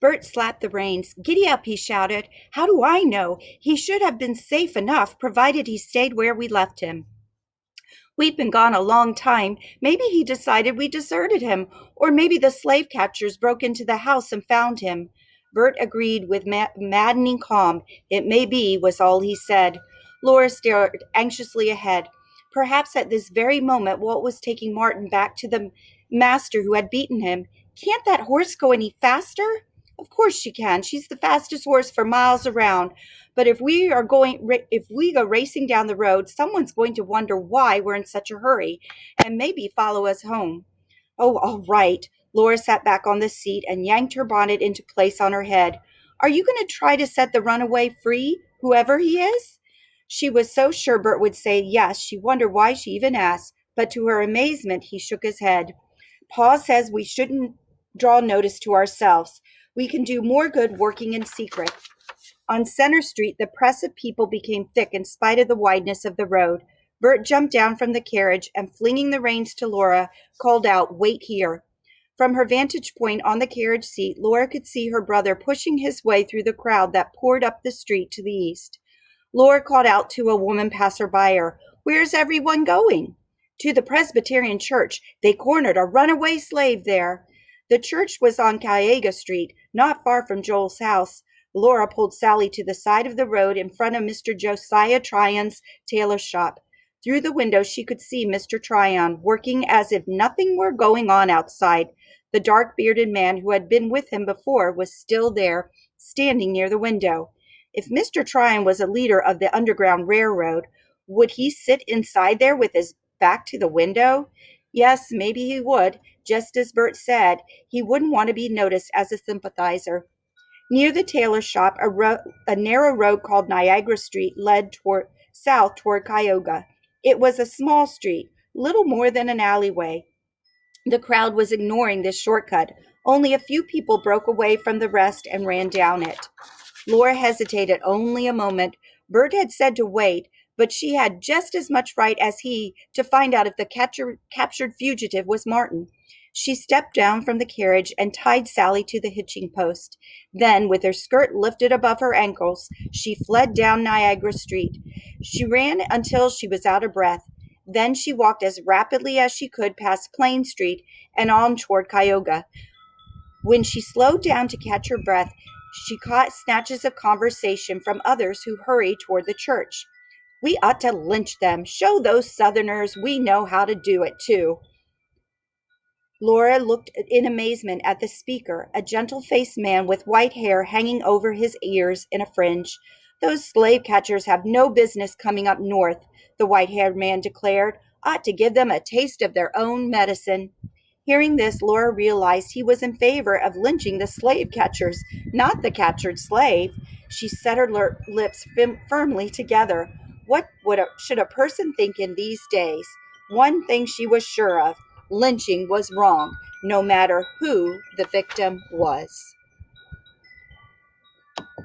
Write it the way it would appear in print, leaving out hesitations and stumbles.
Bert slapped the reins. "Giddy up," he shouted. "How do I know? He should have been safe enough, provided he stayed where we left him. We've been gone a long time. Maybe he decided we deserted him, or maybe the slave catchers broke into the house and found him." Bert agreed with maddening calm. "It may be," was all he said. Laura stared anxiously ahead. Perhaps at this very moment Walt was taking Martin back to the master who had beaten him. "Can't that horse go any faster?" "Of course she can. She's the fastest horse for miles around. But if we go racing down the road, someone's going to wonder why we're in such a hurry and maybe follow us home." "Oh, all right." Laura sat back on the seat and yanked her bonnet into place on her head. "Are you going to try to set the runaway free, whoever he is?" She was so sure Bert would say yes, she wondered why she even asked, but to her amazement, he shook his head. "Pa says we shouldn't draw notice to ourselves. We can do more good working in secret." On Center Street, the press of people became thick in spite of the wideness of the road. Bert jumped down from the carriage and, flinging the reins to Laura, called out, "Wait here." From her vantage point on the carriage seat, Laura could see her brother pushing his way through the crowd that poured up the street to the east. Laura called out to a woman passer-by her, "Where's everyone going?" "To the Presbyterian church. They cornered a runaway slave there." The church was on Cayuga Street, not far from Joel's house. Laura pulled Sally to the side of the road in front of Mr. Josiah Tryon's tailor shop. Through the window she could see Mr. Tryon working as if nothing were going on outside. The dark-bearded man who had been with him before was still there, standing near the window. If Mr. Tryon was a leader of the Underground Railroad, would he sit inside there with his back to the window? Yes, maybe he would. Just as Bert said, he wouldn't want to be noticed as a sympathizer. Near the tailor shop, a narrow road called Niagara Street led south toward Cayuga. It was a small street, little more than an alleyway. The crowd was ignoring this shortcut. Only a few people broke away from the rest and ran down it. Laura hesitated only a moment. Bert had said to wait, but she had just as much right as he to find out if the captured fugitive was Martin. She stepped down from the carriage and tied Sally to the hitching post. Then, with her skirt lifted above her ankles, she fled down Niagara Street. She ran until she was out of breath. Then she walked as rapidly as she could past Plain Street and on toward Cayuga. When she slowed down to catch her breath, she caught snatches of conversation from others who hurried toward the church. "We ought to lynch them. Show those Southerners we know how to do it, too." Laura looked in amazement at the speaker, a gentle-faced man with white hair hanging over his ears in a fringe. "Those slave catchers have no business coming up north," the white-haired man declared. "Ought to give them a taste of their own medicine." Hearing this, Laura realized he was in favor of lynching the slave catchers, not the captured slave. She set her lips firmly together. Should a person think in these days? One thing she was sure of: lynching was wrong, no matter who the victim was.